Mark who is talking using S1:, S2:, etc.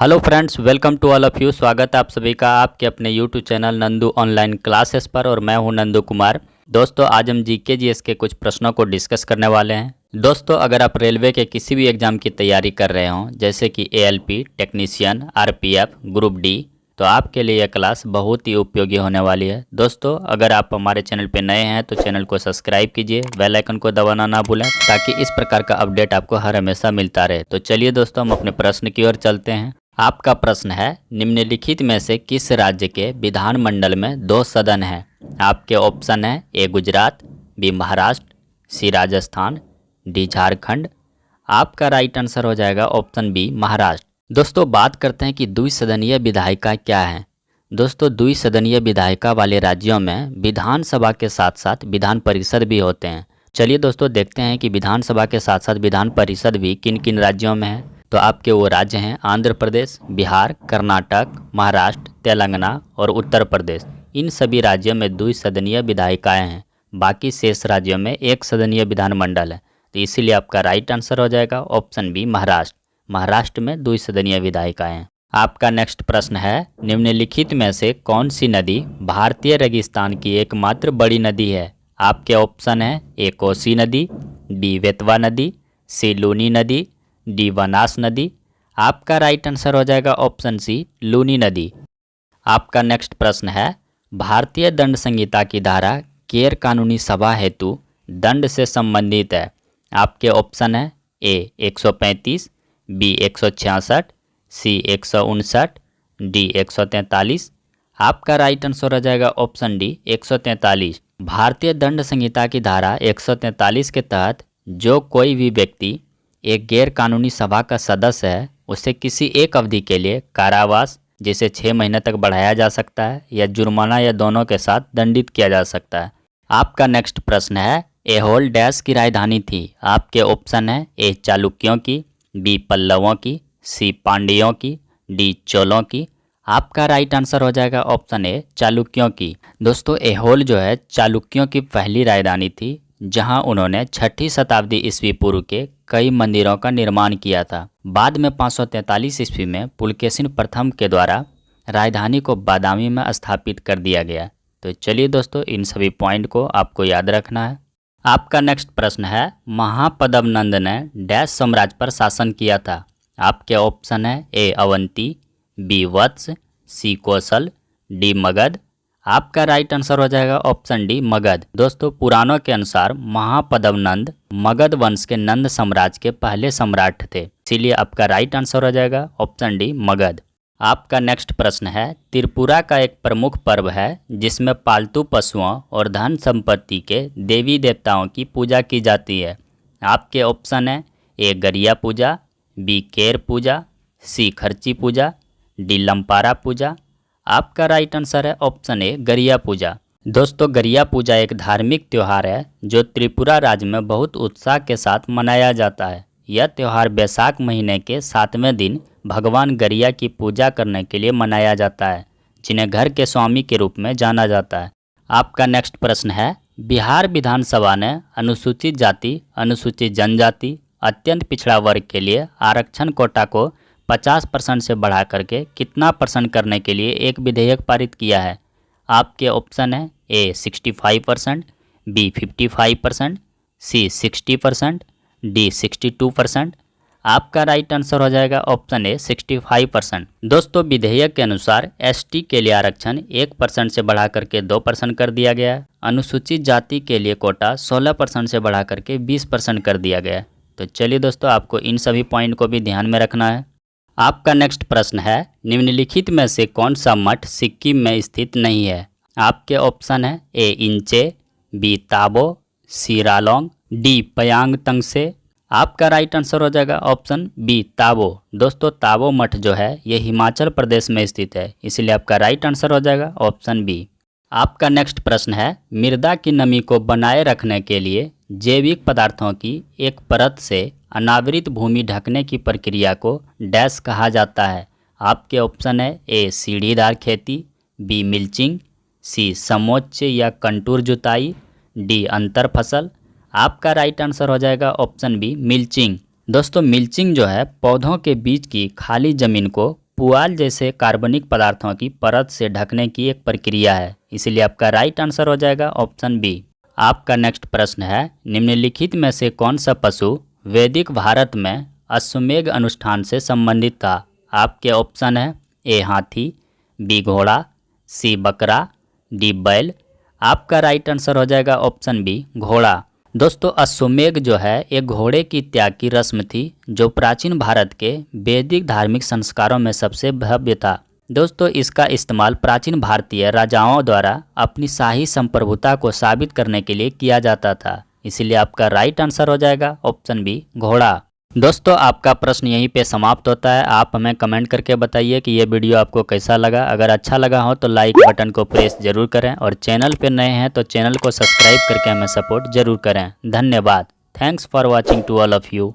S1: Hello friends, welcome to all of you. स्वागत है आप सभी का आपके अपने YouTube channel Nandu online classes पर और मैं हूं नंदू कुमार। दोस्तों, आज हम जीके जीएस के कुछ प्रश्नों को डिस्कस करने वाले हैं। दोस्तों, अगर आप रेलवे के किसी भी एग्जाम की तैयारी कर रहे हों, जैसे कि ALP, technician, RPF, group D, तो आपके लिए यह क्लास बहुत ही उपयोगी होने वाली है। दोस्तों, अगर आप हमारे चैनल पर नए हैं तो चैनल को सब्सक्राइब कीजिए, बेल आइकन को दबाना ना भूलें ताकि इस प्रकार का अपडेट आपको हर हमेशा मिलता रहे। तो चलिए दोस्तों, हम अपने प्रश्न की ओर चलते हैं। आपका प्रश्न है, निम्नलिखित में से किस राज्य के विधानमंडल में 2 सदन हैं? आपके ऑप्शन है ए गुजरात, बी महाराष्ट्र, सी राजस्थान, डी झारखंड। आपका राइट आंसर हो जाएगा ऑप्शन बी महाराष्ट्र। दोस्तों, बात करते हैं कि द्विसदनीय विधायिका क्या है। दोस्तों, द्विसदनीय विधायिका वाले राज्यों में विधानसभा के साथ साथ विधान परिषद भी होते हैं। चलिए दोस्तों, देखते हैं कि विधानसभा के साथ साथ विधान परिषद भी किन किन राज्यों में है। तो आपके वो राज्य हैं आंध्र प्रदेश, बिहार, कर्नाटक, महाराष्ट्र, तेलंगाना और उत्तर प्रदेश। इन सभी राज्यों में द्विसदनीय विधायिकाएं हैं। बाकी शेष राज्यों में एक सदनीय विधानमंडल है। तो इसीलिए आपका राइट आंसर हो जाएगा ऑप्शन बी महाराष्ट्र। महाराष्ट्र में द्विसदनीय विधायिकाएं हैं। आपका नेक्स्ट प्रश्न है, निम्नलिखित में से कौन सी नदी भारतीय रेगिस्तान की एकमात्र बड़ी नदी है? आपके ऑप्शन है ए कोसी नदी, बी बेतवा नदी, सी लूनी नदी, डी बनास नदी। आपका राइट आंसर हो जाएगा ऑप्शन सी लूनी नदी। आपका नेक्स्ट प्रश्न है, भारतीय दंड संहिता की धारा गैर कानूनी सभा हेतु दंड से संबंधित है। आपके ऑप्शन है ए 135, बी 166, सी 159, डी 143। आपका राइट आंसर हो जाएगा ऑप्शन डी 143। भारतीय दंड संहिता की धारा 143 के तहत जो कोई भी व्यक्ति एक गैर कानूनी सभा का सदस्य है, उसे किसी एक अवधि के लिए कारावास, जिसे 6 महीने तक बढ़ाया जा सकता है, या जुर्माना, या दोनों के साथ दंडित किया जा सकता है। आपका नेक्स्ट प्रश्न है, ऐहोल डैश की राजधानी थी? आपके ऑप्शन है ए चालुक्यों की, बी पल्लवों की, सी पांड्यों की, डी चोलों की। आपका राइट आंसर हो जाएगा ऑप्शन ए चालुक्यों की। दोस्तों, ऐहोल जो है चालुक्यों की पहली राजधानी थी, जहां उन्होंने 6ठी शताब्दी ईस्वी पूर्व के कई मंदिरों का निर्माण किया था। बाद में 543 ईस्वी में पुलकेशिन प्रथम के द्वारा राजधानी को बादामी में स्थापित कर दिया गया। तो चलिए दोस्तों, इन सभी पॉइंट को आपको याद रखना है। आपका नेक्स्ट प्रश्न है, महापद्म नंद ने डैश साम्राज्य पर शासन किया था? आपके ऑप्शन है ए अवंती, बी वत्स, सी कौशल, डी मगध। आपका राइट आंसर हो जाएगा ऑप्शन डी मगध। दोस्तों, पुराणों के अनुसार महापद्म नंद मगध वंश के नंद साम्राज्य के पहले सम्राट थे, इसीलिए आपका राइट आंसर हो जाएगा ऑप्शन डी मगध। आपका नेक्स्ट प्रश्न है, त्रिपुरा का एक प्रमुख पर्व है जिसमें पालतू पशुओं और धन संपत्ति के देवी देवताओं की पूजा की जाती है। आपके ऑप्शन है ए गरिया पूजा, बी केर पूजा, सी खर्ची पूजा, डी लंपारा पूजा। आपका राइट आंसर है ऑप्शन ए गरिया पूजा। दोस्तों, गरिया पूजा एक धार्मिक त्यौहार है जो त्रिपुरा राज्य में बहुत उत्साह के साथ मनाया जाता है। यह त्यौहार बैसाख महीने के 7वें दिन भगवान गरिया की पूजा करने के लिए मनाया जाता है, जिन्हें घर के स्वामी के रूप में जाना जाता है। आपका नेक्स्ट प्रश्न है, बिहार विधानसभा ने अनुसूचित जाति, अनुसूचित जनजाति, अत्यंत पिछड़ा वर्ग के लिए आरक्षण कोटा को 50% से बढ़ा करके कितना % करने के लिए एक विधेयक पारित किया है? आपके ऑप्शन है ए 65%, बी 55%, सी 60%, डी 62%। आपका राइट आंसर हो जाएगा ऑप्शन ए 65%। दोस्तों, विधेयक के अनुसार एसटी के लिए आरक्षण 1% से बढ़ा करके 2% कर दिया गया है। अनुसूचित जाति के लिए कोटा 16% से बढ़ा करके 20% कर दिया गया है। तो चलिए दोस्तों, आपको इन सभी पॉइंट को भी ध्यान में रखना है। आपका नेक्स्ट प्रश्न है, निम्नलिखित में से कौन सा मठ सिक्किम में स्थित नहीं है? आपके ऑप्शन है ए इंचे, बी ताबो, सी रालोंग, डी पयांग तंगसे। आपका राइट आंसर हो जाएगा ऑप्शन बी ताबो। दोस्तों, ताबो मठ जो है ये हिमाचल प्रदेश में स्थित है, इसलिए आपका राइट आंसर हो जाएगा ऑप्शन बी। आपका नेक्स्ट प्रश्न है, मृदा की नमी को बनाए रखने के लिए जैविक पदार्थों की एक परत से अनावृत भूमि ढकने की प्रक्रिया को डैश कहा जाता है? आपके ऑप्शन है ए सीढ़ीदार खेती, बी मिल्चिंग, सी समोच्च या कंटूर जुताई, डी अंतर फसल। आपका राइट आंसर हो जाएगा ऑप्शन बी मिल्चिंग। दोस्तों, मिल्चिंग जो है पौधों के बीच की खाली ज़मीन को पुआल जैसे कार्बनिक पदार्थों की परत से ढकने की एक प्रक्रिया है, इसलिए आपका राइट आंसर हो जाएगा ऑप्शन बी। आपका नेक्स्ट प्रश्न है, निम्नलिखित में से कौन सा पशु वैदिक भारत में अश्वमेध अनुष्ठान से संबंधित था? आपके ऑप्शन है ए हाथी, बी घोड़ा, सी बकरा, डी बैल। आपका राइट आंसर हो जाएगा ऑप्शन बी घोड़ा। दोस्तों अश्वमेध जो है एक घोड़े की त्याग की रस्म थी जो प्राचीन भारत के वैदिक धार्मिक संस्कारों में सबसे भव्य था। दोस्तों इसका इस्तेमाल प्राचीन भारतीय राजाओं द्वारा अपनी शाही संप्रभुता को साबित करने के लिए किया जाता था, इसलिए आपका राइट आंसर हो जाएगा ऑप्शन बी घोड़ा। दोस्तों आपका प्रश्न यहीं पे समाप्त होता है। आप हमें कमेंट करके बताइए कि ये वीडियो आपको कैसा लगा। अगर अच्छा लगा हो तो लाइक बटन को प्रेस जरूर करें और चैनल पर नए हैं तो चैनल को सब्सक्राइब करके हमें सपोर्ट जरूर करें। धन्यवाद। Thanks for watching to all of you.